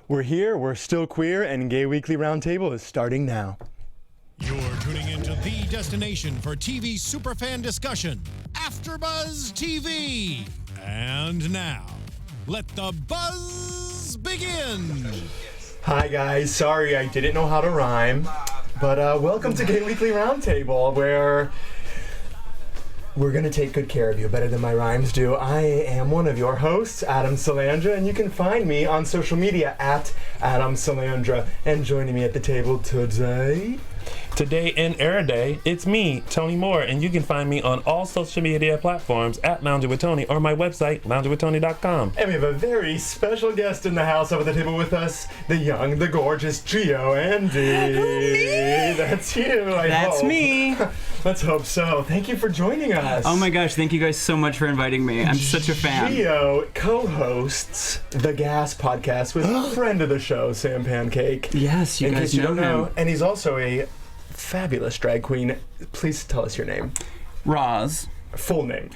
We're here, we're still queer, and Gay Weekly Roundtable is starting now. You're tuning into the destination for TV superfan discussion, AfterBuzz TV. And now, let the buzz begin. Hi guys, sorry I didn't know how to rhyme, but welcome to Gay Weekly Roundtable, where we're gonna take good care of you, better than my rhymes do. I am one of your hosts, Adam Salandra, and you can find me on social media at Adam Salandra. And joining me at the table Today and every day, it's me, Tony Moore, and you can find me on all social media platforms at Lounging with Tony or my website, loungingwithtony.com. And we have a very special guest in the house over the table with us, the young, the gorgeous Geo Andy. Me? That's you, That's me. Let's hope so. Thank you for joining us. Oh my gosh, thank you guys so much for inviting me. I'm such a fan. Geo co-hosts the Gas podcast with a friend of the show, Sam Pancake. Yes, you guys know him. And he's also a fabulous drag queen. Please tell us your name. Roz. Full name.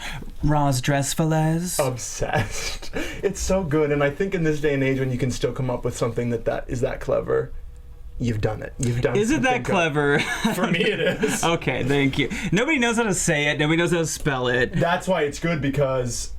Roz Dressfilez. Obsessed. It's so good, and I think in this day and age when you can still come up with something that is that clever, you've done it. You've done. Is it that clever? For me, it is. Okay, thank you. Nobody knows how to say it. Nobody knows how to spell it. That's why it's good, because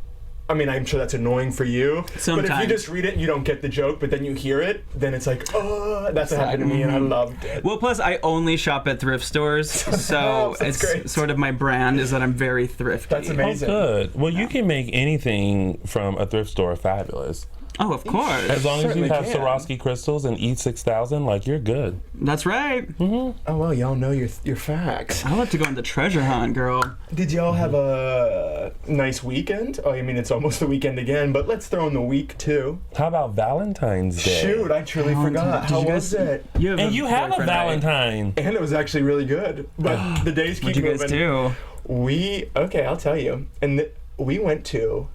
I mean, I'm sure that's annoying for you. Sometimes. But if you just read it and you don't get the joke, but then you hear it, then it's like, oh, that's what happened to me, and I loved it. Well, plus I only shop at thrift stores, so That's it's great. sort of my brand is that I'm very thrifty. That's amazing. Oh, good. Well, you can make anything from a thrift store fabulous. Oh, of course. As long as you certainly have can. Swarovski crystals and eat 6,000, like, you're good. That's right. Oh, well, y'all know your facts. I love to go on the treasure hunt, girl. Did y'all have a nice weekend? Oh, I mean, it's almost the weekend again, but let's throw in the week, too. How about Valentine's Day? Shoot, I truly forgot. Did How you was guys- it? And you have a boyfriend, right? Valentine. And it was actually really good. But the days keep What'd you moving. guys do? Okay, I'll tell you. And we went to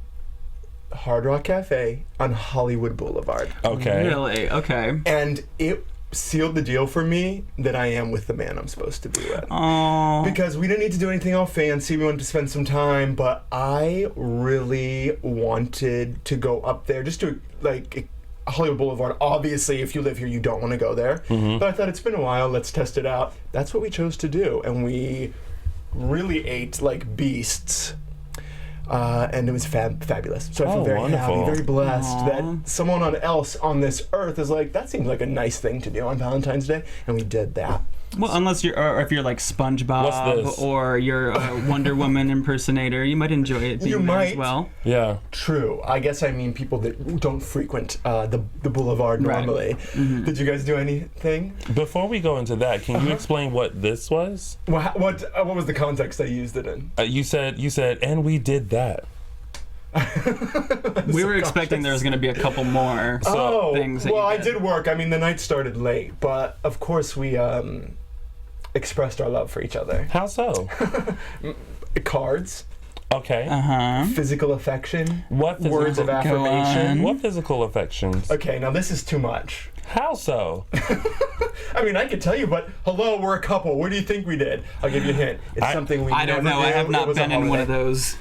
Hard Rock Cafe on Hollywood Boulevard. Okay. Really? Okay. And it sealed the deal for me that I am with the man I'm supposed to be with. Oh. Because we didn't need to do anything all fancy. We wanted to spend some time, but I really wanted to go up there just to, like, Hollywood Boulevard. Obviously, if you live here, you don't want to go there. But I thought, it's been a while, let's test it out. That's what we chose to do. And we really ate like beasts. And it was fabulous. So I feel very wonderful. happy, very blessed that someone else on this earth is like, that seems like a nice thing to do on Valentine's Day. And we did that. Well, unless you're, or if you're like What's SpongeBob this? or you're a Wonder Woman impersonator, you might enjoy it being You there might. as well. Yeah. True. I guess I mean people that don't frequent the boulevard Right. normally. Did you guys do anything? Before we go into that, can you explain what this was? What was the context I used it in? You said, and we did that. We were expecting there was going to be a couple more things. That well, you I did work. I mean, the night started late, but of course we expressed our love for each other. How so? Cards, Okay. physical affection, What physical, words of Go affirmation. on. What physical affections? Okay, now this is too much. How so? I mean, I could tell you, but hello, we're a couple. What do you think we did? I'll give you a hint. It's something we I don't never know. I do. have It not was a been in one of holiday. those.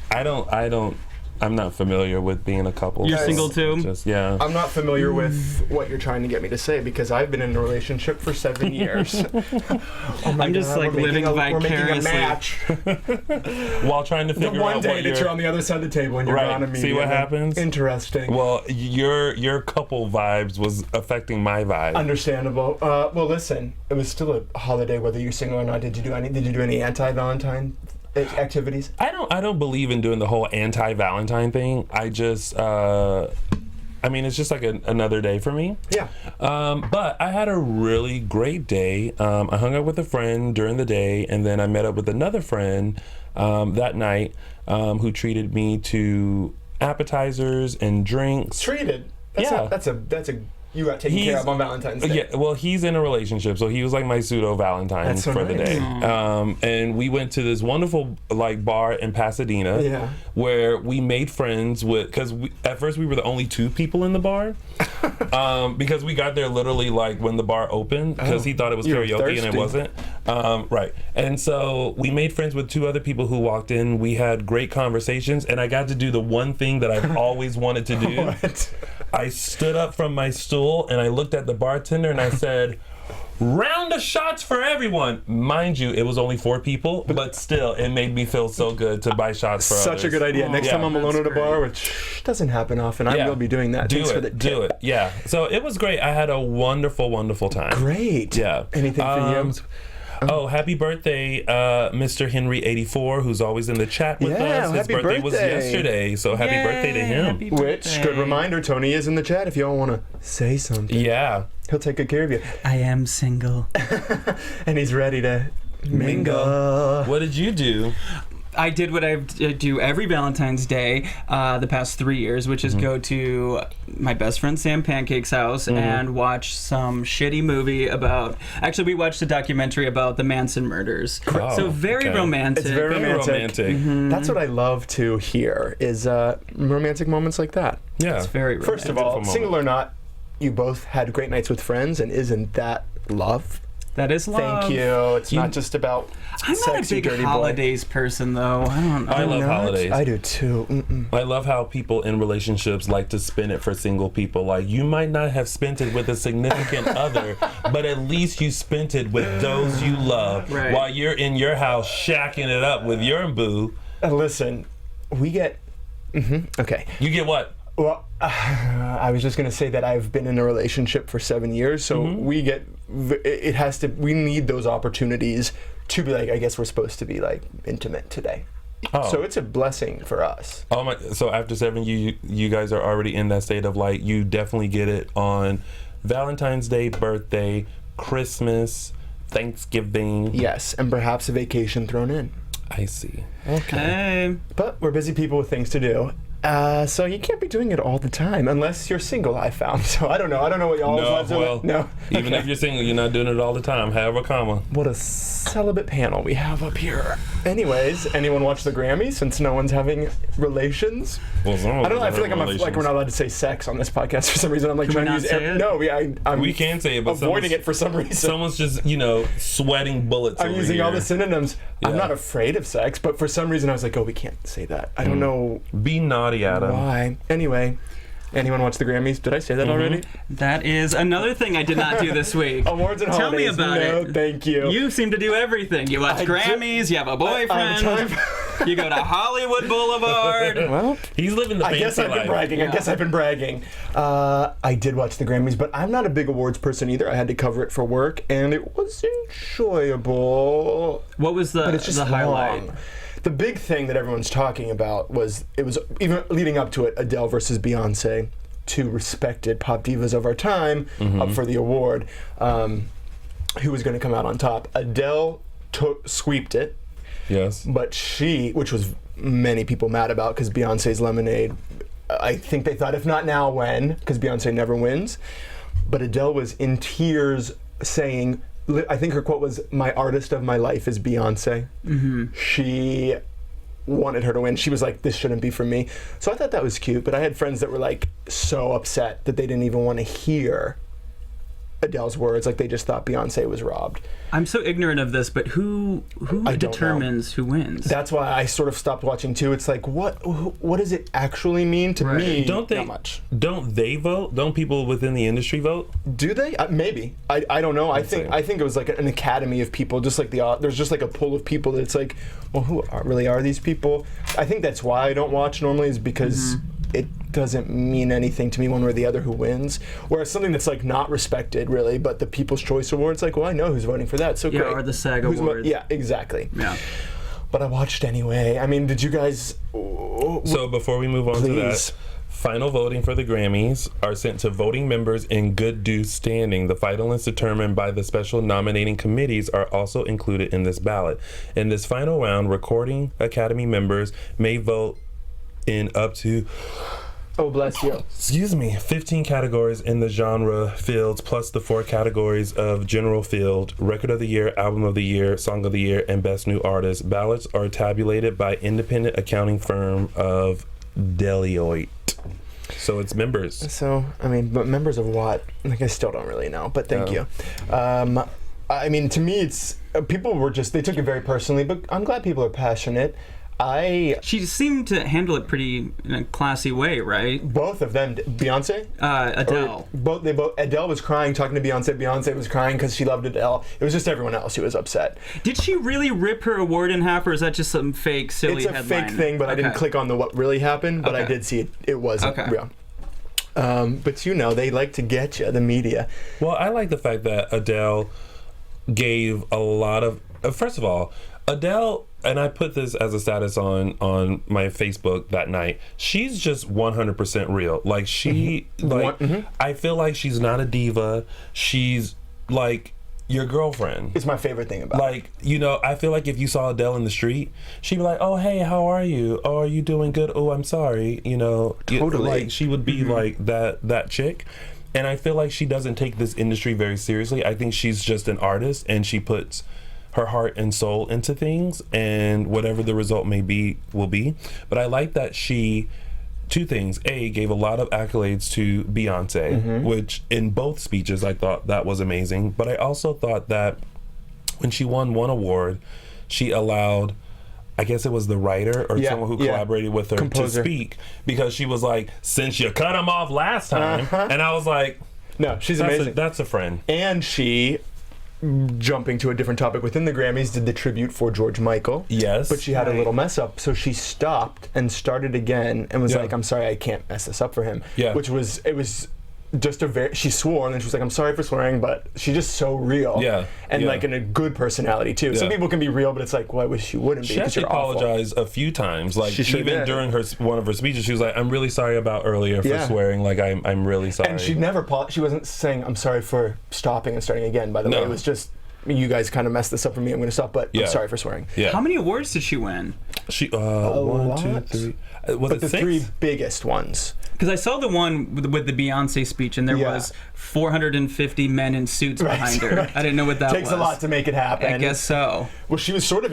I'm not familiar with being a couple. You're so single too? Just, yeah. I'm not familiar with what you're trying to get me to say because I've been in a relationship for 7 years. Oh my I'm just, God, like, we're making living We're making a vicariously. match. While trying to The figure one out day what that you're you're... on the other side of the table and you're Right. gone immediately. See what happens? Interesting. Well, your couple vibes was affecting my vibe. Understandable. Well, listen, it was still a holiday whether you're single or not. Did you do any anti-Valentine activities? I don't believe in doing the whole anti-Valentine thing. I just I mean, it's just like another day for me. Yeah. But I had a really great day. I hung out with a friend during the day, and then I met up with another friend that night who treated me to appetizers and drinks. Treated. Yeah. That's a you got taken care of on Valentine's Day. Yeah, well, he's in a relationship, so he was like my pseudo Valentine That's so for the nice. day. And we went to this wonderful like bar in Pasadena, Yeah. where we made friends with. Because at first we were the only two people in the bar, because we got there literally like when the bar opened, because he thought it was You were karaoke and it thirsty. wasn't. Right, and so we made friends with two other people who walked in. We had great conversations, and I got to do the one thing that I've always wanted to do. What? I stood up from my stool and I looked at the bartender and I said, round of shots for everyone. Mind you, it was only 4 people, but still, it made me feel so good to buy shots for others. Such a good idea. Next time I'm alone at a bar, which doesn't happen often, I will be doing that. Do it. Yeah. So it was great. I had a wonderful, wonderful time. Great. Yeah. Anything for you? Oh, happy birthday, Mr. Henry 84, who's always in the chat with us. His birthday was yesterday, so happy birthday to him. Which, good reminder, Tony is in the chat if you all want to say something. Yeah. He'll take good care of you. I am single. And he's ready to mingle. What did you do? I did what I do every Valentine's Day the past 3 years, which is go to my best friend Sam Pancake's house and watch some shitty movie about... Actually, we watched a documentary about the Manson murders. Oh, so very romantic. It's very romantic. Mm-hmm. That's what I love to hear, is romantic moments like that. Yeah. It's very romantic. First of all, single or not, you both had great nights with friends, and isn't that love? That is love. Thank you. It's not just about I'm not a big holidays person, though. I love holidays. I do too. I love how people in relationships like to spend it for single people. Like, you might not have spent it with a significant other, but at least you spent it with those you love while you're in your house shacking it up with your boo. Listen, we get... Okay. You get what? Well, I was just going to say that I've been in a relationship for 7 years, so we get... It has to... We need those opportunities to be like, I guess we're supposed to be like intimate today. Oh. So it's a blessing for us. Oh my! So after 7, you guys are already in that state of like, you definitely get it on Valentine's Day, birthday, Christmas, Thanksgiving. Yes, and perhaps a vacation thrown in. I see. Okay. But we're busy people with things to do. So you can't be doing it all the time unless you're single, I found. So I don't know what y'all's lives are like. No. Even if you're single, you're not doing it all the time. However, comma. What a celibate panel we have up here. Anyways, anyone watch the Grammys since no one's having relations? Well, I don't know. I feel like we're not allowed to say sex on this podcast for some reason. I'm like trying to use it. No, we can say it, but avoiding it for some reason. Someone's just sweating bullets. I'm using all the synonyms. Yeah. I'm not afraid of sex, but for some reason I was like, oh, we can't say that. I don't know. Be naughty, Adam. Why? Anyway. Anyone watch the Grammys? Did I say that already? That is another thing I did not do this week. Awards and Tell holidays. me about it. No, thank you. You seem to do everything. You watch Grammys, you have a boyfriend, you go to Hollywood Boulevard. Well, he's living the fancy life. I guess I've been bragging. I did watch the Grammys, but I'm not a big awards person either. I had to cover it for work, and it was enjoyable. What was the highlight? Long. The big thing that everyone's talking about was, it was even leading up to it, Adele versus Beyonce, two respected pop divas of our time, up for the award. Who was going to come out on top? Adele sweeped it. Yes. But which was many people mad about because Beyonce's Lemonade, I think they thought, if not now, when? Because Beyonce never wins. But Adele was in tears saying, I think her quote was, "My artist of my life is Beyonce." She wanted her to win. She was like, this shouldn't be for me. So I thought that was cute, but I had friends that were like so upset that they didn't even want to hear Adele's words. Like, they just thought Beyonce was robbed. I'm so ignorant of this, but who determines who wins? That's why I sort of stopped watching too. It's like, what does it actually mean to me? Not much. Don't they vote? Don't people within the industry vote? Do they? Maybe. I don't know. I think it was like an academy of people, just like there's just like a pool of people that it's like, well, who really are these people? I think that's why I don't watch normally, is because it doesn't mean anything to me one way or the other who wins. Whereas something that's like not respected really, but the People's Choice Awards, like, well, I know who's voting for that. So great. Or the SAG Awards. Yeah, exactly. Yeah. But I watched anyway. I mean, did you guys? So before we move on to that, final voting for the Grammys are sent to voting members in good due standing. The finalists determined by the special nominating committees are also included in this ballot. In this final round, Recording Academy members may vote in up to, oh bless you, 15 categories in the genre fields, plus the 4 categories of general field: Record of the Year, Album of the Year, Song of the Year, and Best New Artist. Ballots are tabulated by independent accounting firm of Deloitte. So it's members. So, I mean, but members of what? Like, I still don't really know, but thank you. I mean, to me, it's, people were just, they took it very personally, but I'm glad people are passionate. She seemed to handle it pretty in a classy way, right? Both of them, Beyonce, Adele. Adele was crying talking to Beyonce. Beyonce was crying because she loved Adele. It was just everyone else who was upset. Did she really rip her award in half, or is that just some fake, silly headline? It's a fake thing, but I didn't click on what really happened. But I did see it. It wasn't real. But they like to get you, the media. Well, I like the fact that Adele gave a lot of. First of all, Adele, and I put this as a status on my Facebook that night. She's just 100% real. Like I feel like she's not a diva. She's like your girlfriend. It's my favorite thing about it. I feel like if you saw Adele in the street, she'd be like, "Oh, hey, how are you? Oh, are you doing good? Oh, I'm sorry." Totally. Like she would be like that chick. And I feel like she doesn't take this industry very seriously. I think she's just an artist, and she puts her heart and soul into things, and whatever the result may be will be. But I like that she, two things: A, gave a lot of accolades to Beyonce, which in both speeches I thought that was amazing. But I also thought that when she won one award, she allowed, I guess it was the writer or someone who collaborated with her to speak, because she was like, "Since you cut him off last time," and I was like, "No, she's amazing. That's a friend." And she, jumping to a different topic within the Grammys, did the tribute for George Michael. Yes. But she had a little mess up, so she stopped and started again and was like, "I'm sorry, I can't mess this up for him." Yeah. It was just she swore, and then she was like, "I'm sorry for swearing," but she's just so real. Yeah. And like in a good personality too. Yeah. Some people can be real, but it's like, well, I wish you wouldn't be. She actually apologized a few times. Like she even during one of her speeches, she was like, "I'm really sorry about earlier for swearing. Like I'm really sorry." And she wasn't saying, "I'm sorry for stopping and starting again." By the way, it was just, "You guys kind of messed this up for me. I'm going to stop, but I'm sorry for swearing." Yeah. How many awards did she win? She 1, 2, 3. But the 3 biggest ones. Because I saw the one with the Beyonce speech, and there was 450 men in suits behind her. Right. I didn't know what that was. Takes a lot to make it happen. I guess so. Well, she was sort of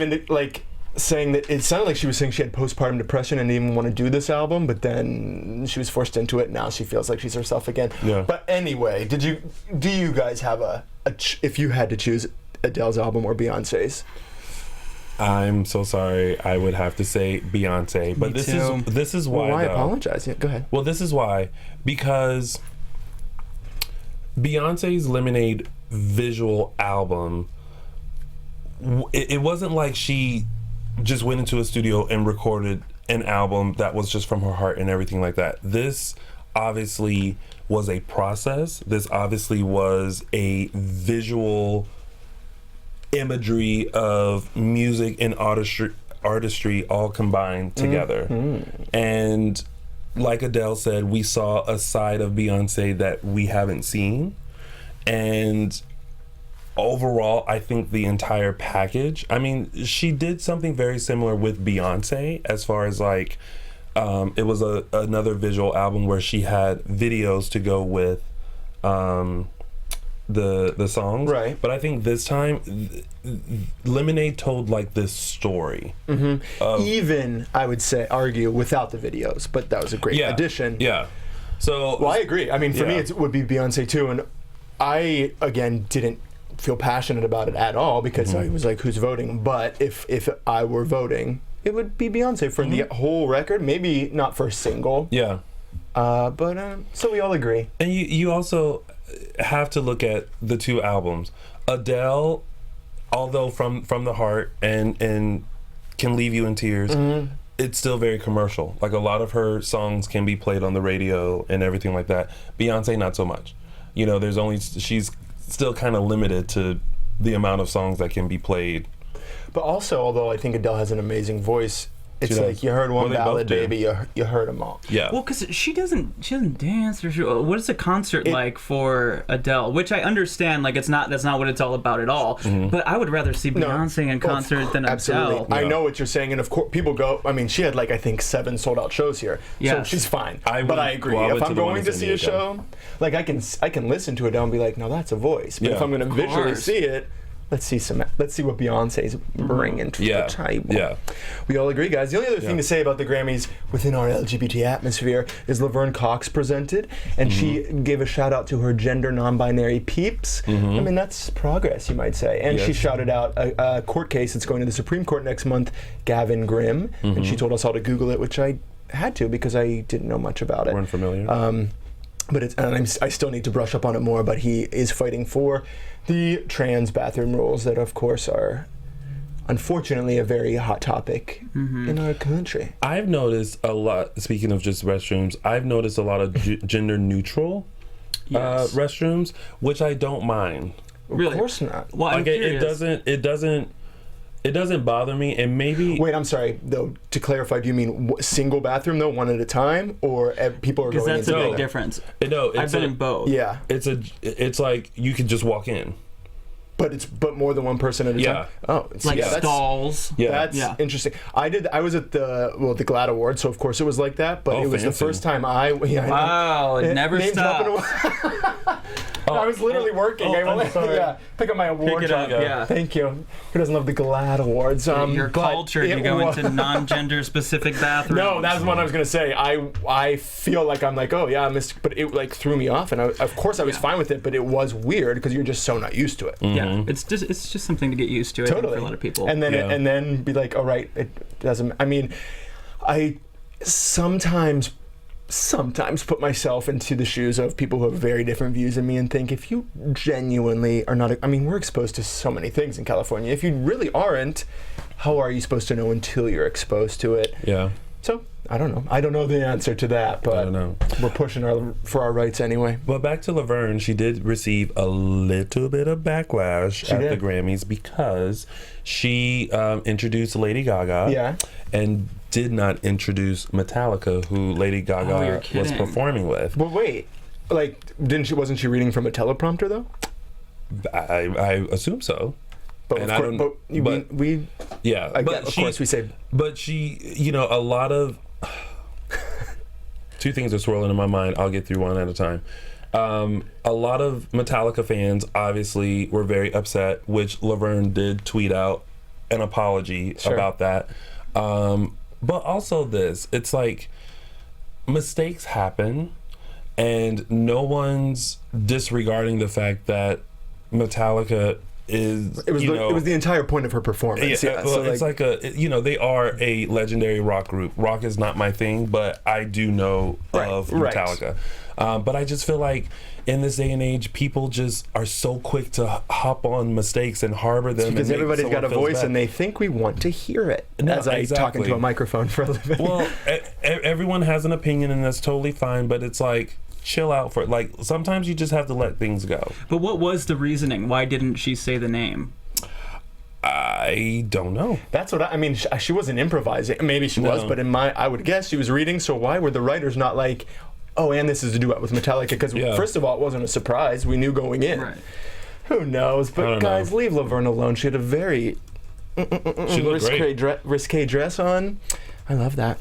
saying that it sounded like she was saying she had postpartum depression and didn't even want to do this album, but then she was forced into it. Now she feels like she's herself again. Yeah. But anyway, do you guys have if you had to choose Adele's album or Beyonce's? I'm so sorry. I would have to say Beyonce, but this is why. Well, I apologize. Yeah, go ahead. Well, this is why, because Beyonce's Lemonade visual album, it wasn't like she just went into a studio and recorded an album that was just from her heart and everything like that. This obviously was a process. This obviously was a visual imagery of music and artistry all combined together. And like Adele said, we saw a side of Beyonce that we haven't seen. And overall, I think the entire package, I mean, she did something very similar with Beyonce as far as like, it was another visual album where she had videos to go with the songs, right? But I think this time Lemonade told like this story, even I would say argue without the videos, but that was a great addition. So I agree. I mean, for me it would be Beyonce too, and I again didn't feel passionate about it at all because I was like, who's voting? But if I were voting, it would be Beyonce for the whole record, maybe not for a single. But so we all agree. And you also have to look at the two albums. Adele, although from the heart and can leave you in tears, it's still very commercial. Like a lot of her songs can be played on the radio and everything like that. Beyonce, not so much. You know, she's still kind of limited to the amount of songs that can be played. But also, although I think Adele has an amazing voice, it's like you heard one ballad, baby, you heard them all. Yeah. Well, because she doesn't dance or what is a concert like for Adele? Which I understand, like that's not what it's all about at all. But I would rather see Beyonce in concert than absolutely. Adele. I know what you're saying, and of course people go. I mean, she had like I think 7 sold out shows here, so she's fine. But I agree. If I'm going to see a show, like I can listen to Adele and be like, no, that's a voice. But if I'm going to visually see it. let's see what Beyonce's bringing to the table. Yeah. We all agree, guys. The only other thing to say about the Grammys within our LGBT atmosphere is Laverne Cox presented, and she gave a shout out to her gender non-binary peeps. I mean, that's progress, you might say. And she shouted out a court case that's going to the Supreme Court next month, Gavin Grimm, and she told us all to Google it, which I had to because I didn't know much about it. Weren't familiar. But I still need to brush up on it more, but he is fighting for the trans bathroom rules that, of course, are unfortunately a very hot topic in our country. I've noticed a lot, speaking of just restrooms, I've noticed a lot of gender neutral restrooms, which I don't mind. Really? Of course not. Well, Like it doesn't bother me, and maybe... Wait, I'm sorry, though, to clarify, do you mean single bathroom, though, one at a time, or people are going because that's a into big difference. No, I've been in both. Yeah. It's like you can just walk in. But more than one person at a time? Oh, it's Like stalls. That's interesting. I was at the GLAAD Awards, so of course it was like that, but it was the first time Wow, it never stops. I was literally working. I'm sorry. Pick up my award. Pick it up, yeah. Thank you. Who doesn't love the GLAAD Awards? You're cultured. You go into non-gender specific bathrooms. No, that's what I was gonna say. I feel like I'm like, oh yeah, I missed, but it like threw me off, and of course I was fine with it, but it was weird because you're just so not used to it. Yeah, it's just something to get used to. I think, for a lot of people. And then be like, all right, it doesn't. I mean, I sometimes put myself into the shoes of people who have very different views than me and think, if you genuinely are not, I mean, we're exposed to so many things in California. If you really aren't, how are you supposed to know until you're exposed to it? Yeah. So, I don't know. I don't know the answer to that, but I don't know. We're pushing for our rights anyway. But back to Laverne, she did receive a little bit of backlash at the Grammys because she introduced Lady Gaga and did not introduce Metallica, who Lady Gaga was performing with. But wait, like, wasn't she reading from a teleprompter though? I assume so. But of course, of course we say. But she, a lot of two things are swirling in my mind. I'll get through one at a time. A lot of Metallica fans obviously were very upset, which Laverne did tweet out an apology about that. But also it's like mistakes happen, and no one's disregarding the fact that Metallica is it was the entire point of her performance. It's like they are a legendary rock group. Rock is not my thing, but I do know of Metallica. But I just feel like in this day and age, people just are so quick to hop on mistakes and harbor them. Because everybody's got a voice and they think we want to hear it. As I talk into a microphone for a living. Well, everyone has an opinion, and that's totally fine. But it's like, chill out for it. Like, sometimes you just have to let things go. But what was the reasoning? Why didn't she say the name? I don't know. That's what I mean. She wasn't improvising. Maybe she was, but I would guess she was reading. So why were the writers not like, oh, and this is a duet with Metallica? Because first of all, it wasn't a surprise. We knew going in. Right. Who knows? But guys, leave Laverne alone. She had a very risque dress on. I love that.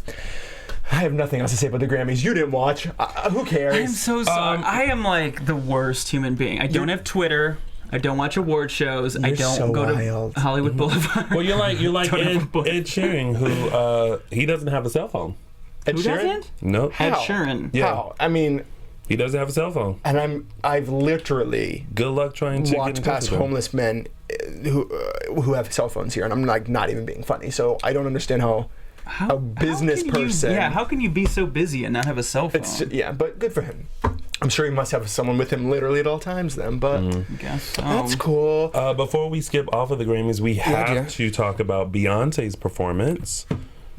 I have nothing else to say about the Grammys. You didn't watch. Who cares? I'm so sorry. I am like the worst human being. I don't have Twitter. I don't watch award shows. I don't go to Hollywood Boulevard. Well, you're like Ed Sheeran, who he doesn't have a cell phone. Ed Sheeran? Doesn't? No. Ed Sheeran. Yeah. How? I mean, he doesn't have a cell phone. And I've literally good luck trying to walked past homeless men who have cell phones here, and I'm like not even being funny. So I don't understand how a business person. How can you be so busy and not have a cell phone? But good for him. I'm sure he must have someone with him literally at all times then, but I guess so. That's cool. Before we skip off of the Grammys, we have to talk about Beyonce's performance.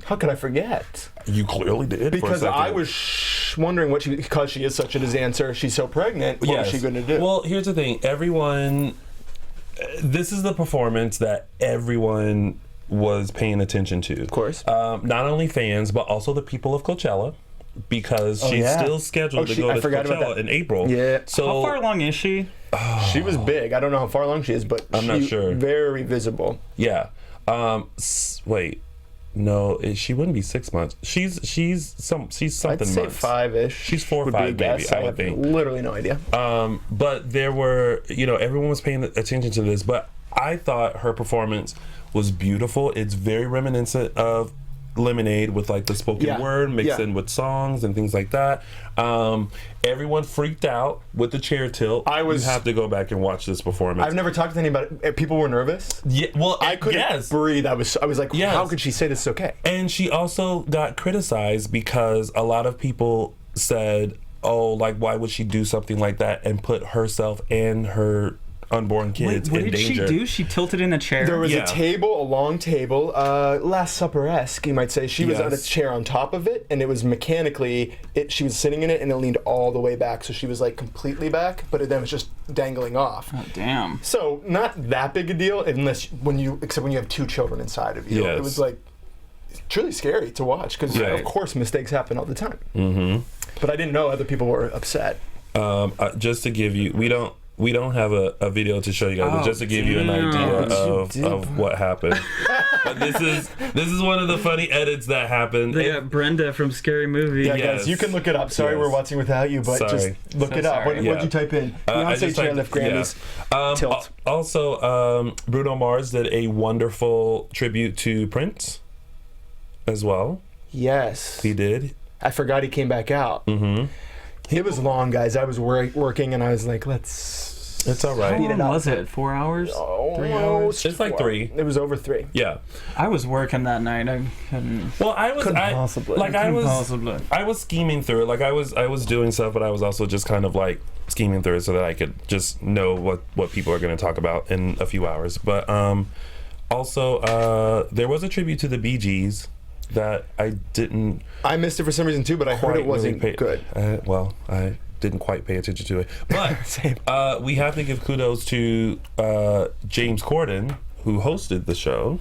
How could I forget? You clearly did. Because I was wondering because she is such a disaster, she's so pregnant, what was she going to do? Well, here's the thing. This is the performance that everyone was paying attention to. Of course. Not only fans, but also the people of Coachella, because she's still scheduled to go to Coachella in April. Yeah. So how far along is she? She was big. I don't know how far along she is, but I'm not sure. Very visible. Yeah. Wait. No, she wouldn't be 6 months. She's something. I'd say months. 5-ish. She's 4 or 5, maybe. I would think. Literally no idea. But there were, everyone was paying attention to this. But I thought her performance was beautiful. It's very reminiscent of Lemonade with like the spoken word mixed in with songs and things like that. Everyone freaked out with the chair tilt. You have to go back and watch this performance. I've never talked to anybody. People were nervous. Yeah, well, I couldn't breathe. I was like, how could she say this is okay? And she also got criticized because a lot of people said, oh, like, why would she do something like that and put herself and her unborn kids in danger? What did she do? She tilted in a chair? There was a table, a long table, Last Supper-esque, you might say. She was on a chair on top of it, and it was mechanically, she was sitting in it, and it leaned all the way back, so she was like completely back, but then it was just dangling off. Oh, damn. So, not that big a deal, except when you have 2 children inside of you. It was like, truly scary to watch, because of course mistakes happen all the time. Mm-hmm. But I didn't know other people were upset. Just to give you, we don't have a video to show you guys, but just to give you an idea of what happened. But this is one of the funny edits that happened. They got Brenda from Scary Movie. Yeah, guys, you can look it up. Sorry, we're watching without you, but just look it up. What'd you type in? Beyonce chairlift Grammys tilt. Also, Bruno Mars did a wonderful tribute to Prince as well. Yes, he did. I forgot he came back out. Mm-hmm. It was long, guys. I was working, and I was like, it's all right. How long was it? 4 hours? 3 hours? It's like 3. It was over 3. Yeah. I was working that night. I couldn't. Well, I was scheming through it. Like I was doing stuff, but I was also just kind of like scheming through it so that I could just know what people are going to talk about in a few hours. But also there was a tribute to the Bee Gees that I missed it for some reason too, but I heard it wasn't good. Well, I didn't quite pay attention to it. But we have to give kudos to James Corden, who hosted the show.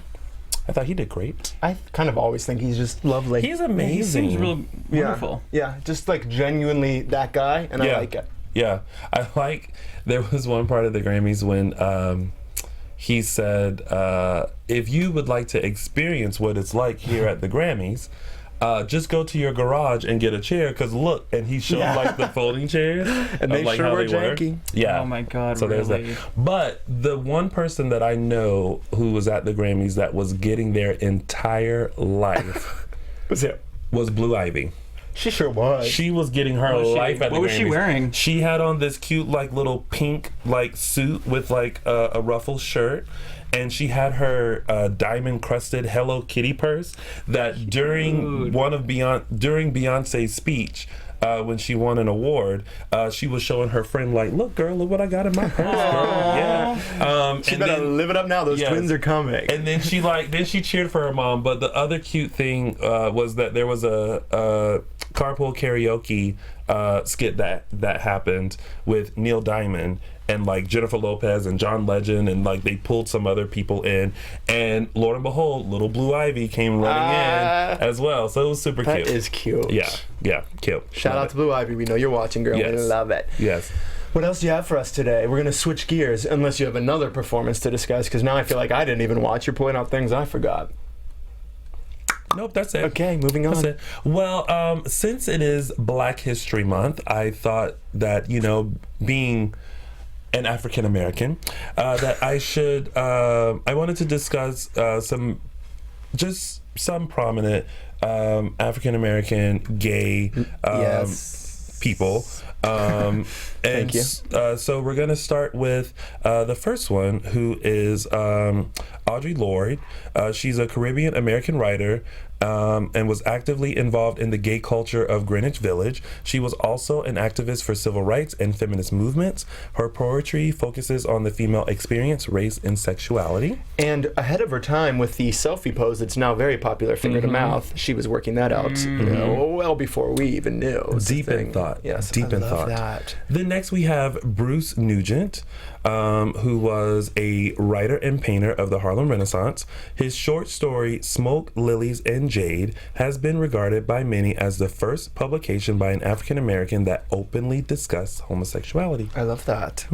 I thought he did great. I kind of always think he's just lovely. He's amazing. He seems real wonderful. Yeah, just like genuinely that guy, and I like it. Yeah, there was one part of the Grammys when he said, if you would like to experience what it's like here at the Grammys, just go to your garage and get a chair, because look, and he showed like the folding chairs. And they like sure how were they janky. Yeah. Oh my God, so really? There's that. But the one person that I know who was at the Grammys that was getting their entire life was Blue Ivy. She sure was. She was getting her life at the Grammys. What was she wearing? She had on this cute like little pink like suit with like a ruffled shirt. And she had her diamond-crusted Hello Kitty purse that during Beyonce's speech, when she won an award, she was showing her friend like, look what I got in my purse, girl. Yeah. She better live it up now. Those twins are coming. And then she cheered for her mom. But the other cute thing was that there was a carpool karaoke skit that happened with Neil Diamond and like Jennifer Lopez and John Legend, and like they pulled some other people in, and Lord and behold, little Blue Ivy came running in as well. So it was super cute. That is cute. Yeah, cute. Shout out to Blue Ivy. We know you're watching, girl. Yes. We love it. Yes. What else do you have for us today? We're gonna switch gears, unless you have another performance to discuss, because now I feel like I didn't even watch. You're pulling out things I forgot. Nope, that's it. Okay, moving on. That's it. Well, since it is Black History Month, I thought that, being an African American, that I wanted to discuss some prominent African American gay people. Thank you. So we're going to start with the first one, who is Audre Lorde. She's a Caribbean American writer and was actively involved in the gay culture of Greenwich Village. She was also an activist for civil rights and feminist movements. Her poetry focuses on the female experience, race, and sexuality. And ahead of her time with the selfie pose that's now very popular, finger to mouth, she was working that out well before we even knew. Deep in thought. Yes, deep in thought. That. Then next we have Bruce Nugent, who was a writer and painter of the Harlem Renaissance. His short story, Smoke, Lilies, and Jade, has been regarded by many as the first publication by an African American that openly discussed homosexuality. I love that.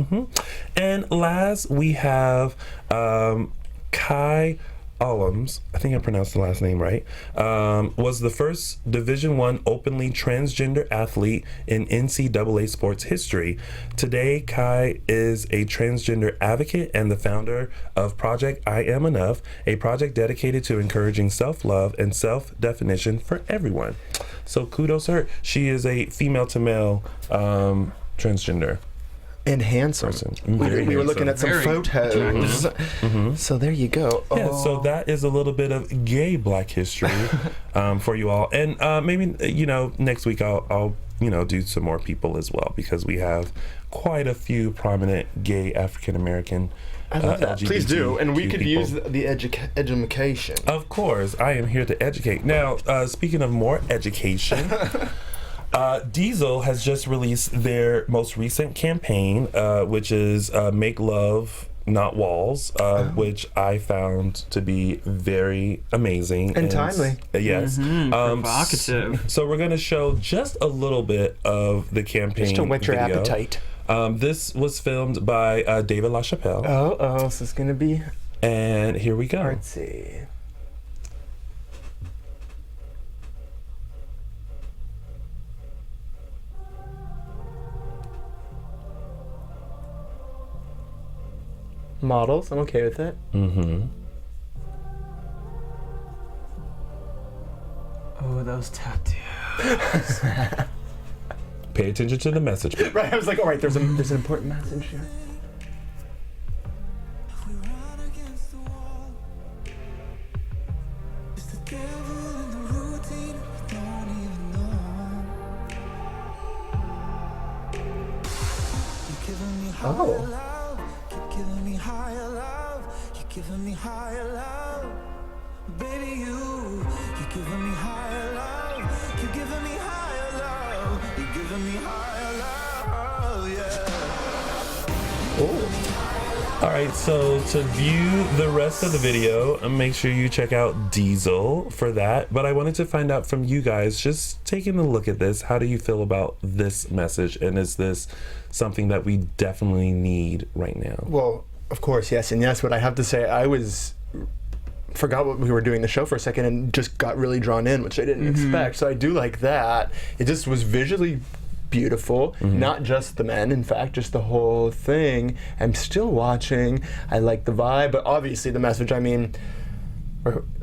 And last we have Kai Allums, I think I pronounced the last name right, was the first Division I openly transgender athlete in NCAA sports history. Today, Kai is a transgender advocate and the founder of Project I Am Enough, a project dedicated to encouraging self-love and self-definition for everyone. So kudos to her. She is a female to male transgender. And handsome. We were looking at some photos. So there you go. Yeah, so that is a little bit of gay Black history for you all. And maybe, next week I'll do some more people as well, because we have quite a few prominent gay African-American I love that. LGBT Please do. And we could people. use the education. Of course. I am here to educate. Now, speaking of more education... Diesel has just released their most recent campaign, which is Make Love, Not Walls, which I found to be very amazing. And timely. Yes. Provocative. So we're going to show just a little bit of the campaign Just to whet your video. appetite. This was filmed by David LaChapelle. So it's going to be And here we go. artsy. Models, I'm okay with it. Mm-hmm. Oh, those tattoos. Pay attention to the message. Right, I was like, all right, there's an important message here. Oh. Giving me higher love, baby. You're giving me higher love. You're giving me higher love. You're giving me higher love, yeah. All right, so to view the rest of the video, make sure you check out Diesel for that. But I wanted to find out from you guys, just taking a look at this, how do you feel about this message? And is this something that we definitely need right now? Well, of course, yes. And yes, what I have to say, I forgot what we were doing the show for a second and just got really drawn in, which I didn't expect. So I do like that. It just was visually beautiful, not just the men, in fact, just the whole thing. I'm still watching. I like the vibe, but obviously the message,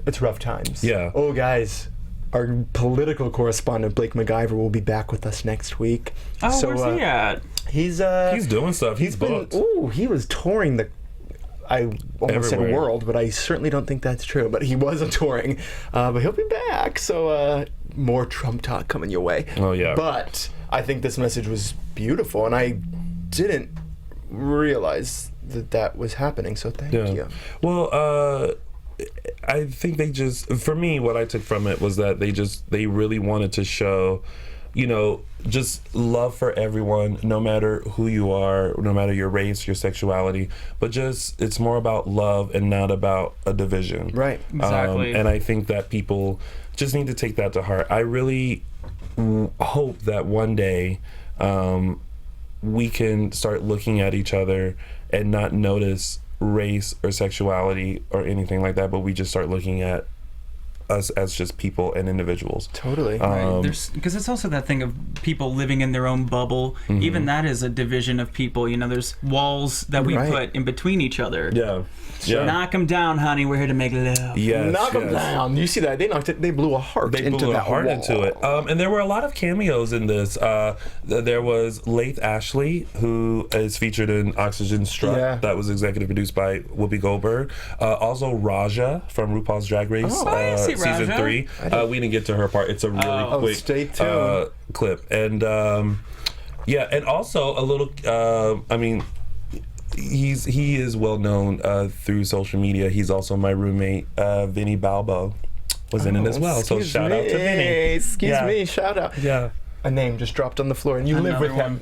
it's rough times. Yeah. Oh, guys, our political correspondent, Blake McIver, will be back with us next week. Oh, so, where's he at? He's doing stuff. He's booked. He was touring I almost said Everywhere. world, but I certainly don't think that's true. But he was touring, but he'll be back. So more Trump talk coming your way. Oh, yeah. But I think this message was beautiful, and I didn't realize that was happening. So thank you. Well, I think for me, what I took from it was that they really wanted to show, just love for everyone, no matter who you are, no matter your race, your sexuality, but it's more about love and not about a division. Right. Exactly. And I think that people just need to take that to heart. I really hope that one day we can start looking at each other and not notice race or sexuality or anything like that, but we just start looking at us as just people and individuals. Totally. Right. Because it's also that thing of people living in their own bubble. Even that is a division of people. There's walls that we put in between each other. Yeah. Knock them down, honey. We're here to make love. Yes, Knock them down. You see that? They blew a heart into that wall. into it. And there were a lot of cameos in this. There was Laith Ashley, who is featured in Oxygen Strut. Yeah. That was executive produced by Whoopi Goldberg. Also Raja from RuPaul's Drag Race I see season Raja. 3. We didn't get to her part. It's a really quick stay tuned. clip. And and also a little. He is well known through social media. He's also my roommate, Vinny Balbo, was in it as well. So shout out to Vinny. Excuse me, shout out. Yeah. A name just dropped on the floor, and you live with Another him.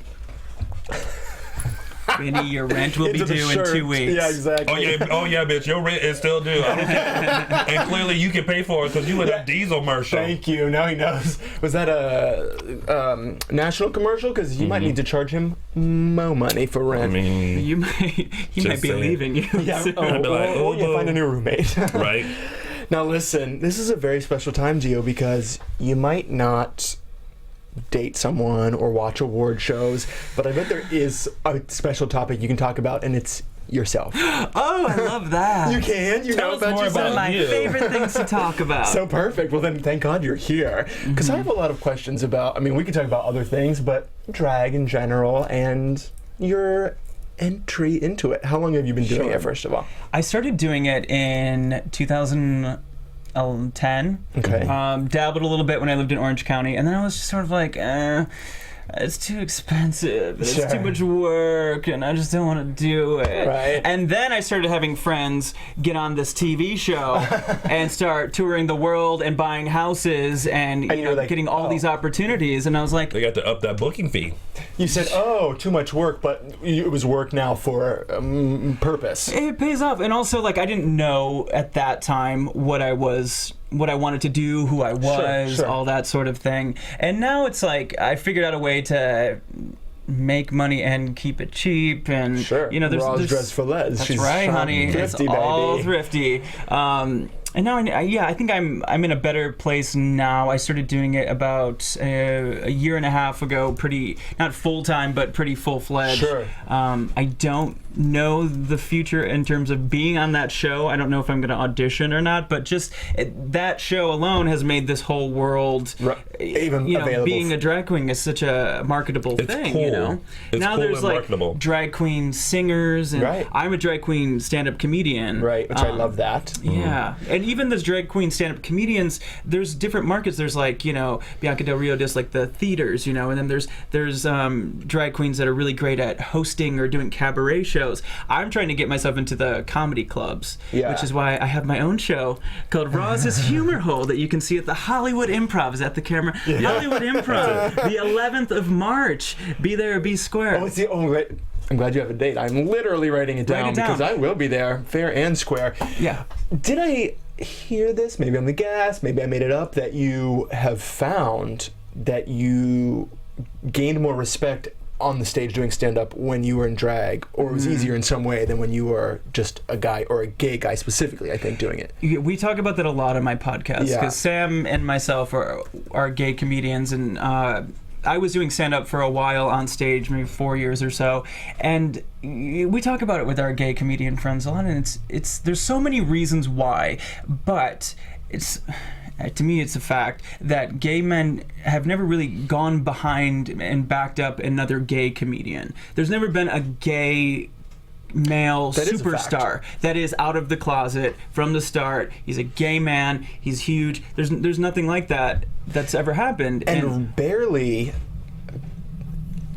Vinny, your rent will be Into the due in shirt. 2 weeks. Yeah, exactly. Oh yeah, bitch, your rent is still due. I don't care. And clearly you can pay for it because you in a diesel commercial. Thank you. Now he knows. Was that a national commercial? Because you might need to charge him more money for rent. I mean, He might be saying. leaving you. yeah. soon. I'd be like, oh, you find a new roommate. right? Now listen, this is a very special time, Geo, because you might not date someone or watch award shows, but I bet there is a special topic you can talk about, and it's yourself. Oh, I love that. You can? You Tell know us about more yourself? One of my you. favorite things to talk about. So perfect. Well, then thank God you're here. Because I have a lot of questions about, I mean, we could talk about other things, but drag in general and your entry into it. How long have you been doing it, first of all? I started doing it in 2010. Okay. Dabbled a little bit when I lived in Orange County, and then I was just sort of like, it's too expensive, it's Sure. too much work, and I just don't want to do it. Right. And then I started having friends get on this TV show and start touring the world and buying houses and you you're know, like, getting all oh. these opportunities, and I was like, They got to up that booking fee. You said, oh, too much work, but it was work now for purpose. it pays off. And also, like, I didn't know at that time what I wanted to do, who I was, sure. all that sort of thing. And now it's like I figured out a way to make money and keep it cheap, and Sure. you know, Raw's dress for Les. That's She's right, honey. thrifty, It's all baby. thrifty. And now, I think I'm in a better place now. I started doing it about a year and a half ago, pretty, not full-time, but pretty full-fledged. Sure. I don't know the future in terms of being on that show. I don't know if I'm going to audition or not, but just that show alone has made this whole world, Even you know, available. being a drag queen is such a marketable It's thing, cool. you know? It's now cool there's and like marketable. drag queen singers, and Right. I'm a drag queen stand-up comedian. Right, which I love that. Yeah, and even those drag queen stand-up comedians, there's different markets. There's like, you know, Bianca Del Rio does like the theaters, you know, and then there's drag queens that are really great at hosting or doing cabaret shows. I'm trying to get myself into the comedy clubs, Yeah. which is why I have my own show called Raw's Humor Hole that you can see at the Hollywood Improv. Is that the camera? Hollywood Improv, the 11th of March. Be there or be square. Oh, it's the right. I'm glad you have a date. I'm literally writing it down, Write it down. because I will be there, fair and square. Yeah. Did I hear this? Maybe I'm the gas. Maybe I made it up. That you have found that you gained more respect on the stage doing stand-up when you were in drag, or it was easier in some way than when you were just a guy, or a gay guy specifically, I think, doing it. We talk about that a lot on my podcast, Yeah. because Sam and myself are gay comedians, and I was doing stand-up for a while on stage, maybe 4 years or so, and we talk about it with our gay comedian friends a lot, and it's there's so many reasons why, but to me, it's a fact that gay men have never really gone behind and backed up another gay comedian. There's never been a gay male That is a superstar that is out of the closet from the start. He's a gay man. He's huge. There's nothing like that that's ever happened. And barely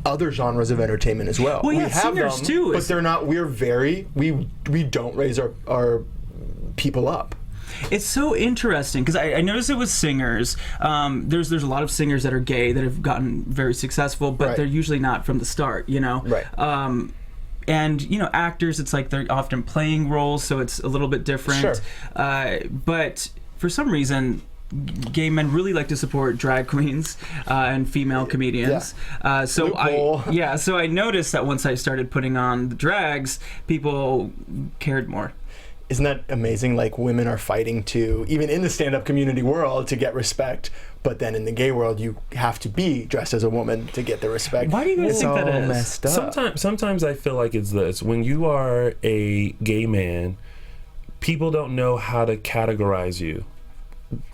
other genres of entertainment as well. Well, yeah, we have singers them, too. but they're not. We don't raise our people up. It's so interesting because I noticed it with singers. There's a lot of singers that are gay that have gotten very successful, but Right. they're usually not from the start, you know? Right. And, you know, actors, it's like they're often playing roles, so it's a little bit different. Sure. But for some reason, gay men really like to support drag queens and female comedians. So Loophole. so I noticed that once I started putting on the drags, people cared more. Isn't that amazing? Like, women are fighting to, even in the stand-up community world, to get respect, but then in the gay world, you have to be dressed as a woman to get the respect. Why do you guys It's think that all is? messed up. Sometimes I feel like it's this. When you are a gay man, people don't know how to categorize you.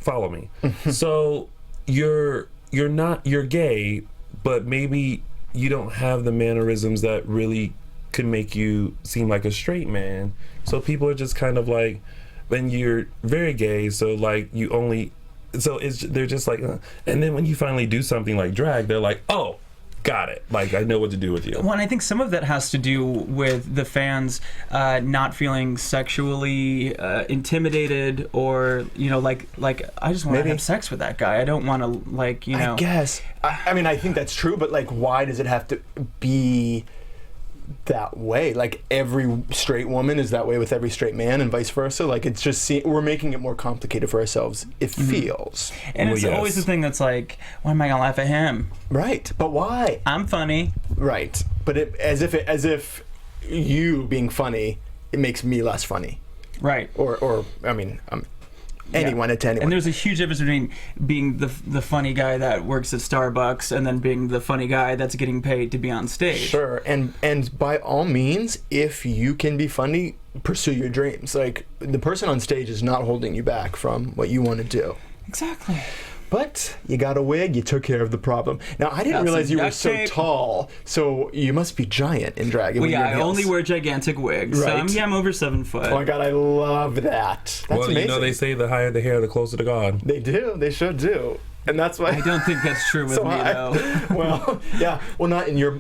Follow me. So you're gay, but maybe you don't have the mannerisms that really could make you seem like a straight man. So people are just kind of like, then you're very gay, so like you only, so they're just like, and then when you finally do something like drag, they're like, oh, got it. Like, I know what to do with you. Well, and I think some of that has to do with the fans not feeling sexually intimidated, or, you know, like I just want to Maybe. have sex with that guy. I don't want to, like, you know. I guess. I mean, I think that's true, but like, why does it have to be that way. Like every straight woman is that way with every straight man, and vice versa. Like it's just we're making it more complicated for ourselves. It feels. And Well, it's yes. always the thing that's like, why am I gonna laugh at him? Right, but why? I'm funny. Right, but as if you being funny, it makes me less funny. Right. Or I mean, anyone to anyone. And there's a huge difference between being the funny guy that works at Starbucks and then being the funny guy that's getting paid to be on stage. Sure, and by all means, if you can be funny, pursue your dreams. Like the person on stage is not holding you back from what you want to do. Exactly. But you got a wig, you took care of the problem. Now, I didn't Got realize some you were duct so tape. tall, so you must be giant in drag. Well, when yeah, you're in I heels. only wear gigantic wigs. Right. So I'm over 7 foot. Oh my God, I love that. That's well, amazing. you know, they say the higher the hair, the closer to God. They do. They sure do. And that's why I don't think that's true with so me, high. though. Well, yeah. Well, not in your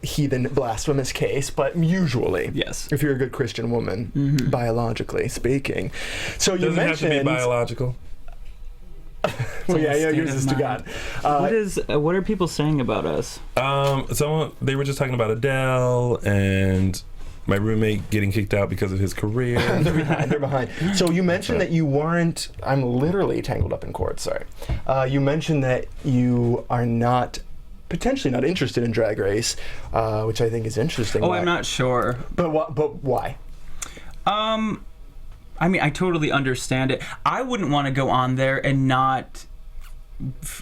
heathen blasphemous case, but usually. Yes. If you're a good Christian woman, biologically speaking. So you Doesn't have mentioned. to be biological. Well, yeah, State yours of is to mind. God. What are people saying about us? They were just talking about Adele and my roommate getting kicked out because of his career. They're behind. So you mentioned that you weren't. I'm literally tangled up in cords. Sorry. You mentioned that you are not. Potentially not interested in Drag Race, which I think is interesting. Oh, Why? I'm not sure. But why? I mean, I totally understand it. I wouldn't want to go on there and not.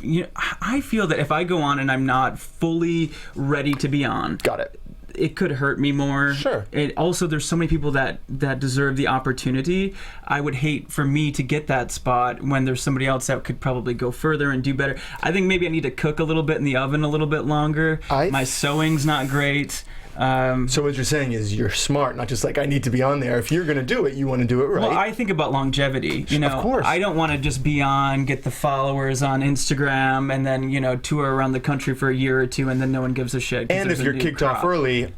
You know, I feel that if I go on and I'm not fully ready to be on, Got it. it could hurt me more. Sure. It also, there's so many people that deserve the opportunity. I would hate for me to get that spot when there's somebody else that could probably go further and do better. I think maybe I need to cook a little bit in the oven a little bit longer. My sewing's not great. So what you're saying is you're smart, not just like I need to be on there. If you're going to do it, you want to do it right. Well, I think about longevity. You know, Of course. I don't want to just be on, get the followers on Instagram, and then tour around the country for a year or two, and then no one gives a shit. 'cause And if there's a you're new kicked off crop. early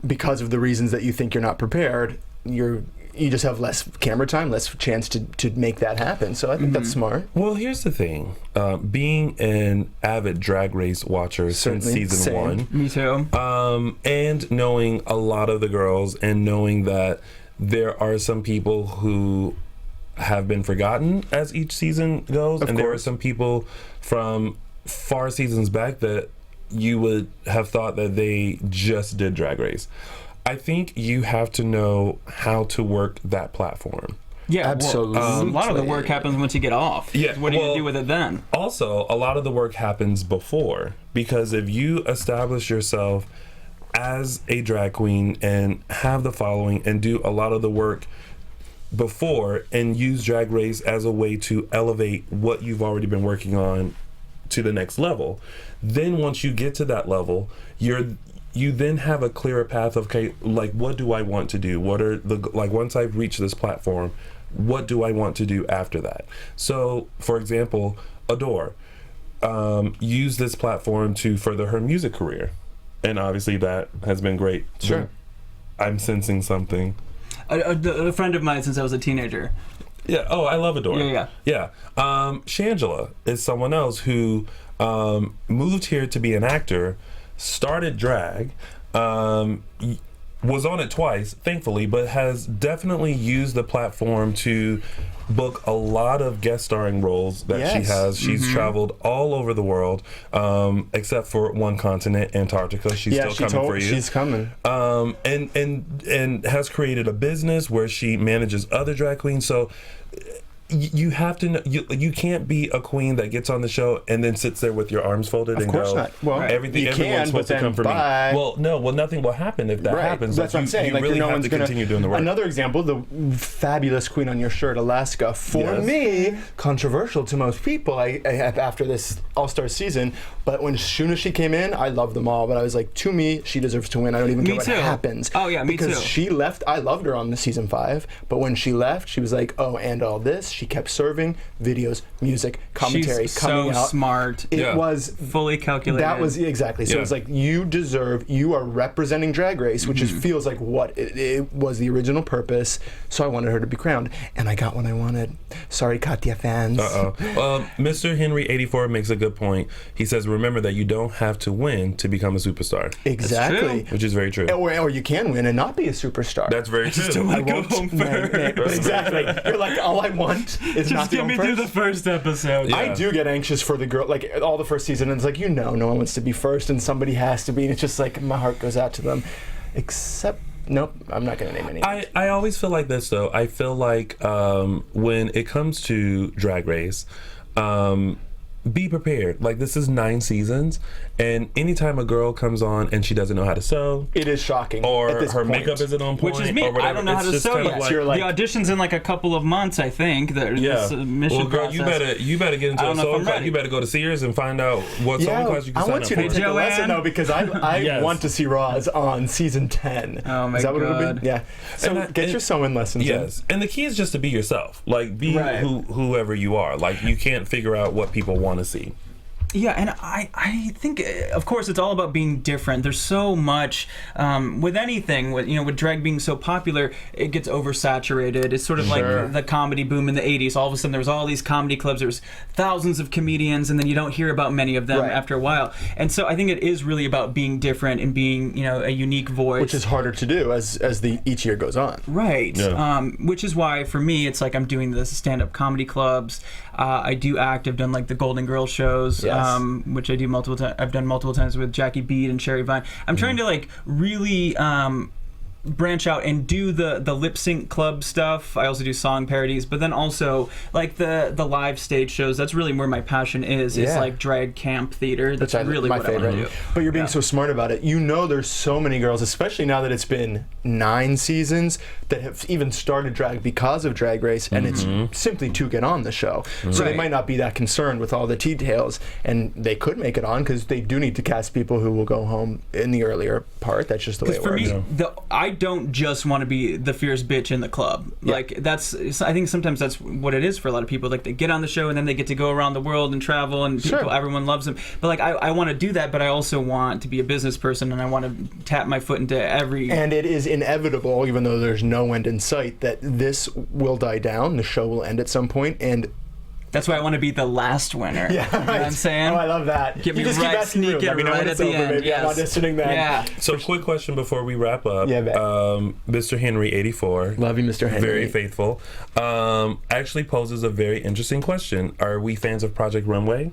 because of the reasons that you think you're not prepared, you just have less camera time, less chance to make that happen. So I think that's smart. Well, here's the thing. Being an avid Drag Race watcher since Certainly. season Same. 1, Me too. and knowing a lot of the girls and knowing that there are some people who have been forgotten as each season goes, Of and there are course. some people from far seasons back that you would have thought that they just did Drag Race. I think you have to know how to work that platform. Yeah, Absolutely. Well, a lot of the work happens once you get off. Yeah, What do well- you do with it then? Also, a lot of the work happens before, because if you establish yourself as a drag queen and have the following and do a lot of the work before and use Drag Race as a way to elevate what you've already been working on to the next level, then once you get to that level, you then have a clearer path of, okay, like, what do I want to do? What are once I've reached this platform, what do I want to do after that? So, for example, Adore used this platform to further her music career. And obviously that has been great. Sure. I'm sensing something. A friend of mine since I was a teenager. Yeah. Oh, I love Adore. Yeah. Shangela is someone else who moved here to be an actor, started drag, was on it twice, thankfully, but has definitely used the platform to book a lot of guest starring roles that she Yes. has. She's traveled all over the world, except for one continent, Antarctica. She's still coming for you. She's coming. And has created a business where she manages other drag queens. So you have to know, you can't be a queen that gets on the show and then sits there with your arms folded Of and course go, not. Well, everything you everyone's can, supposed but to come for then bye. me. Well, nothing will happen if that happens. That's what I'm saying. You Like, really no have one's to gonna, continue doing the work. Another example, the fabulous queen on your shirt, Alaska. For Yes. me, controversial to most people. I after this All-Star season, but as soon as she came in, I loved them all. But I was like, to me, she deserves to win. I don't even care Me what too. happens. Oh, yeah, me because too. she left. I loved her on the season 5, but when she left, she was like, oh, and all this. she kept serving videos, music, commentary She's coming so out. smart. It was Fully calculated. That was exactly. So Yeah. it's like you are representing Drag Race, which feels like what it was the original purpose. So I wanted her to be crowned, and I got what I wanted. Sorry, Katya fans. Mr. Henry 84 makes a good point. He says, "Remember that you don't have to win to become a superstar." Exactly. Which is very true. Or you can win and not be a superstar. That's very true. Still want to go home first. But exactly. You're like, all I want is not Just to get go me first. through the first episode. Yeah. I do get anxious for the girl, like all the first season, and it's like, no one wants to be first, and somebody has to be, and it's just like my heart goes out to them. Except, nope, I'm not going to name any. I always feel like this, though. I feel like when it comes to Drag Race, be prepared. Like, this is 9 seasons, and anytime a girl comes on and she doesn't know how to sew, It is shocking. or at this her point. makeup isn't on point, Which is me. or whatever, I don't know how it's to just sew kind of yet. like, You're like- the audition's in like a couple of months, I think. The submission well, girl, process. you better get into I a don't know if sewing I'm class. ready. You better go to Sears and find out what sewing class you can I sign want up you for. to take a lesson Joanne? though, because I Yes. want to see Roz on season 10. Oh my Is that what it'll God. be? Yeah. So And get your sewing lessons. Yes, and the key is just to be yourself. Like, be Right. whoever you are. Like, you can't figure out what people want to see. Yeah, and I think, of course, it's all about being different. There's so much with anything, with drag being so popular, it gets oversaturated. It's sort of Sure. like the comedy boom in the 80s. All of a sudden, there was all these comedy clubs. There was thousands of comedians, and then you don't hear about many of them Right. after a while. And so I think it is really about being different and being, a unique voice. Which is harder to do as each year goes on. Right. Yeah. Which is why, for me, it's like I'm doing the stand-up comedy clubs. I do act. I've done like the Golden Girls shows, Yes. which I do multiple times. I've done multiple times with Jackie Beat and Sherry Vine. I'm trying to like really branch out and do the lip sync club stuff. I also do song parodies, but then also like the live stage shows. That's really where my passion is. It's Yeah. like drag camp theater. That's Which really my what I favorite. want to do. But you're being so smart about it. There's so many girls, especially now that it's been 9 seasons, that have even started drag because of Drag Race, and it's simply to get on the show. So they Right. might not be that concerned with all the details, and they could make it on because they do need to cast people who will go home in the earlier part. That's just the way it For works. me, I don't just want to be the fierce bitch in the club. Yeah. Like I think sometimes that's what it is for a lot of people. Like they get on the show and then they get to go around the world and travel, and Sure. everyone loves them. But like I want to do that, but I also want to be a business person, and I want to tap my foot into every. And it is inevitable, even though there's no end in sight, that this will die down. The show will end at some point, and That's why I want to be the last winner. yeah, You know what I'm saying? Oh, I love that. Get me you just right, keep asking sneak me, let me it know right when at it's the over, end. baby. I'm Yes. auditioning then. Yeah. So, quick question before we wrap up. Yeah, babe. Mr. Henry 84. Love you, Mr. Henry. Very faithful. Actually poses a very interesting question. Are we fans of Project Runway?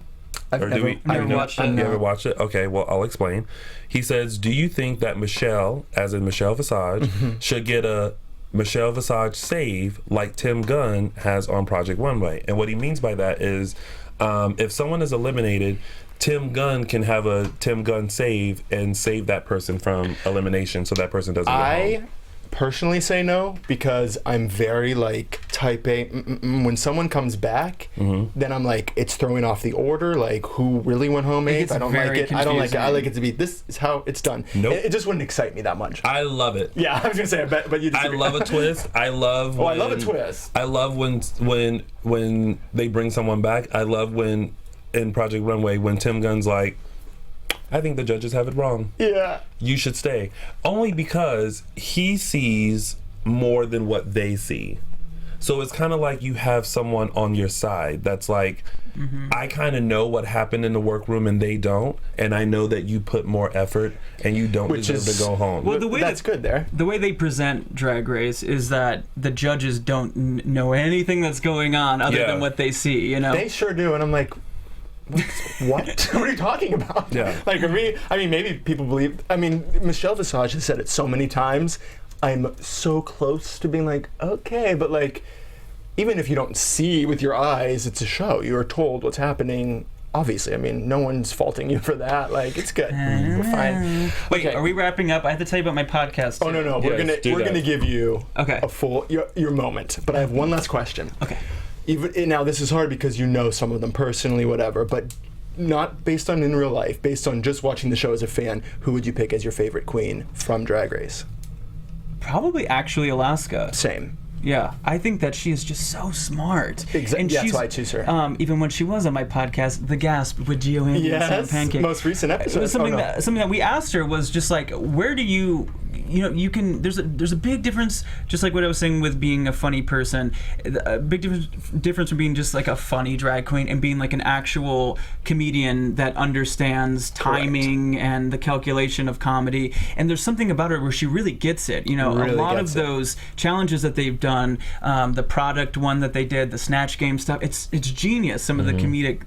I've Or do never, we- Never you know- watched it. You ever watched it? Okay, well, I'll explain. He says, do you think that Michelle, as in Michelle Visage, should get a Michelle Visage save like Tim Gunn has on Project Runway? And what he means by that is if someone is eliminated, Tim Gunn can have a Tim Gunn save and save that person from elimination so that person doesn't go home. I personally say no because I'm very like type A. When someone comes back, then I'm like, it's throwing off the order. Like, who really went home eighth? gets I don't like very it. I don't like it. I confusing. like it to be, this is how it's done. Nope. It just wouldn't excite me that much. I love it. Yeah, I was gonna say, I bet, but you I disagree. love a twist. I love Oh, I love a twist. I love when they bring someone back. I love when in Project Runway when Tim Gunn's like, I think the judges have it wrong. Yeah. You should stay. Only because he sees more than what they see. So it's kind of like you have someone on your side that's like, I kind of know what happened in the workroom and they don't, and I know that you put more effort and you don't Which deserve is- to go home. Well, the way That's good there. The way they present Drag Race is that the judges don't know anything that's going on other Yeah. than what they see. They sure do, and I'm like, what? What are you talking about? Yeah. Like, I mean, maybe people believe. I mean, Michelle Visage has said it so many times. I'm so close to being like, okay, but like, even if you don't see with your eyes, it's a show. You are told what's happening. Obviously, I mean, no one's faulting you for that. Like, it's good. We're fine. Wait, Okay. are we wrapping up? I have to tell you about my podcast. Oh no, no, we're Yes, do we're that. gonna give you Okay. a full your moment. But I have one last question. Okay. Even now, this is hard because you know some of them personally, whatever, but not based on in real life, based on just watching the show as a fan. Who would you pick as your favorite queen from Drag Race? Probably actually Alaska. Same. Yeah, I think that she is just so smart. Exactly. That's why I choose her. Even when she was on my podcast, The Gasp with Geo Andy and Sam Pancake. Most recent episode. It was something that we asked her was just like, where do you you can there's a big difference, just like what I was saying with being a funny person, a big difference from being just like a funny drag queen and being like an actual comedian that understands timing and the calculation of comedy. And there's something about her where she really gets it. You know, really a lot of those challenges that they've done, the product one that they did, the Snatch Game stuff, it's genius. Some of the comedic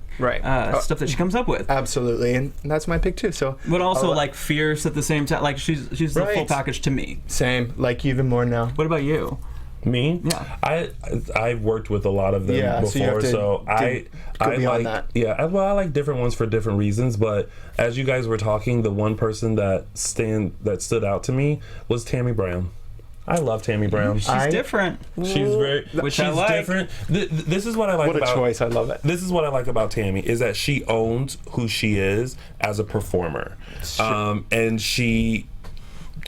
stuff that she comes up with. Absolutely, and that's my pick too. So, but also like fierce at the same time. Like she's the full package to me. Same, like you even more now. What about you? Me? Yeah. I've worked with a lot of them before, so I like that. Yeah, well, I like different ones for different reasons. But as you guys were talking, the one person that stood out to me was Tammy Brown. I love Tammy Brown. She's different. She's she's I like. Different. This is what I like. What a choice! I love it. This is what I like about Tammy is that she owns who she is as a performer, and she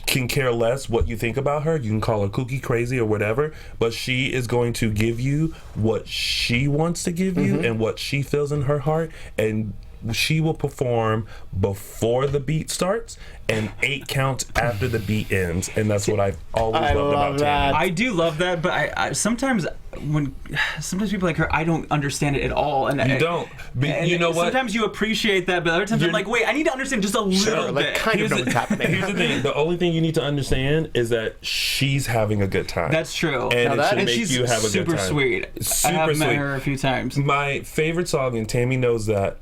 can care less what you think about her. You can call her kooky, crazy, or whatever, but she is going to give you what she wants to give you and what she feels in her heart, and she will perform before the beat starts and 8 counts after the beat ends, and that's what I've always loved about Tammy. I do love that, but I sometimes people like her, I don't understand it at all. And you don't. But you know what? Sometimes you appreciate that, but other times I'm like, wait, I need to understand just a little bit. Kind of know what's happening. Here's the thing: the only thing you need to understand is that she's having a good time. That's true. And it should make she's you have a good time. super sweet. Super I have sweet. met her a few times. My favorite song, and Tammy knows that,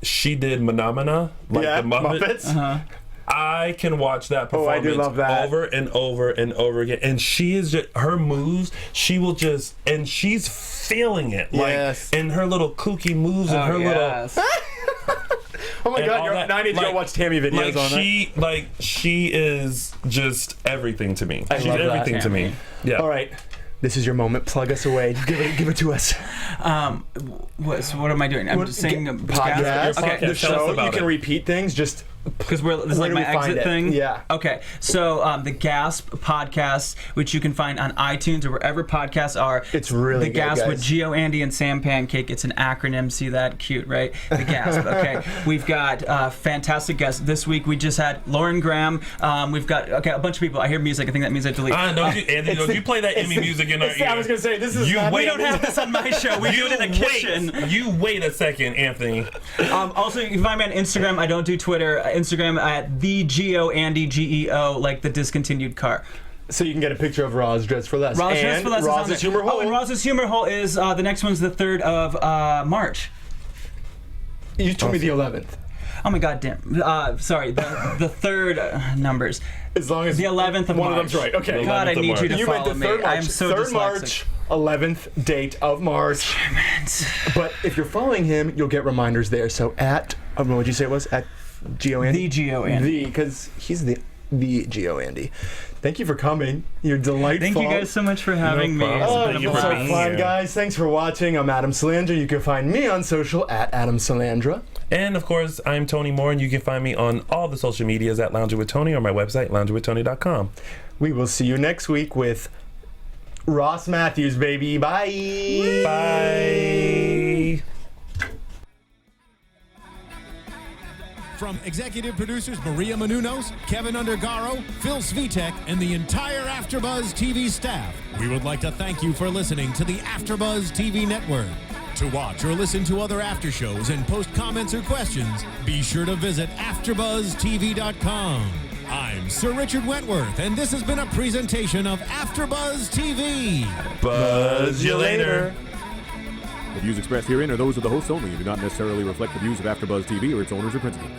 she did Phenomena, like the Muppets. I can watch that performance I do love that. over and over and over again. And she is just, her moves, she will just, and she's feeling it. Yes. Like, and her little kooky moves and her little. Oh my God! I need to go watch Tammy videos on that. Like, she is just everything to me. She's love that. everything to me. Yeah. All right. This is your moment. Plug us away. Give it to us. What am I doing? I'm just saying podcast. Okay. The Tell us show. about You can it. repeat things. Just because this is like do my we find exit it? thing. Yeah. Okay. So the Gasp podcast, which you can find on iTunes or wherever podcasts are. It's really the good, Gasp guys. with Geo Andy and Sam Pancake. It's an acronym. See that? Cute, right? The Gasp. Okay. We've got fantastic guests this week. We just had Lauren Graham. We've got a bunch of people. I hear music. I think that means I delete. Andy, don't you play that Emmy music in our ear? I was gonna say this is. We don't have this on my show. We do it in the kitchen. You wait a second, Anthony. Also, you can find me on Instagram. I don't do Twitter. Instagram at the Geo Andy, GEO, like the discontinued car. So you can get a picture of Roz Dress for Less. Roz Dress for Less is on there. Humor Hole. Oh, and Roz's Humor Hole is the next one's the 3rd of March. You told me the 11th. Oh my God, damn. Sorry, the third numbers. As long as the 11th of March. One of them's right. Okay. God, I need you to you follow meant the me. 3rd March. I'm so 3rd dyslexic. March, 11th date of March. But if you're following him, you'll get reminders there. So at what would you say it was? At Geo Andy? The Geo Andy. Because he's the Geo Andy. Thank you for coming. You're delightful. Thank you guys so much for having me. It's Oh, been a it's so blast. fun, guys. Thanks for watching. I'm Adam Salandra. You can find me on social at Adam Salandra. And of course, I'm Tony Moore, and you can find me on all the social medias at Lounging with Tony or my website, loungingwithtony.com. We will see you next week with Ross Matthews, baby. Bye. Bye. From executive producers Maria Menounos, Kevin Undergaro, Phil Svitek, and the entire AfterBuzz TV staff, we would like to thank you for listening to the AfterBuzz TV network. To watch or listen to other after shows and post comments or questions, be sure to visit AfterBuzzTV.com. I'm Sir Richard Wentworth, and this has been a presentation of AfterBuzz TV. Buzz you later. The views expressed herein are those of the hosts only and do not necessarily reflect the views of AfterBuzz TV or its owners or principals.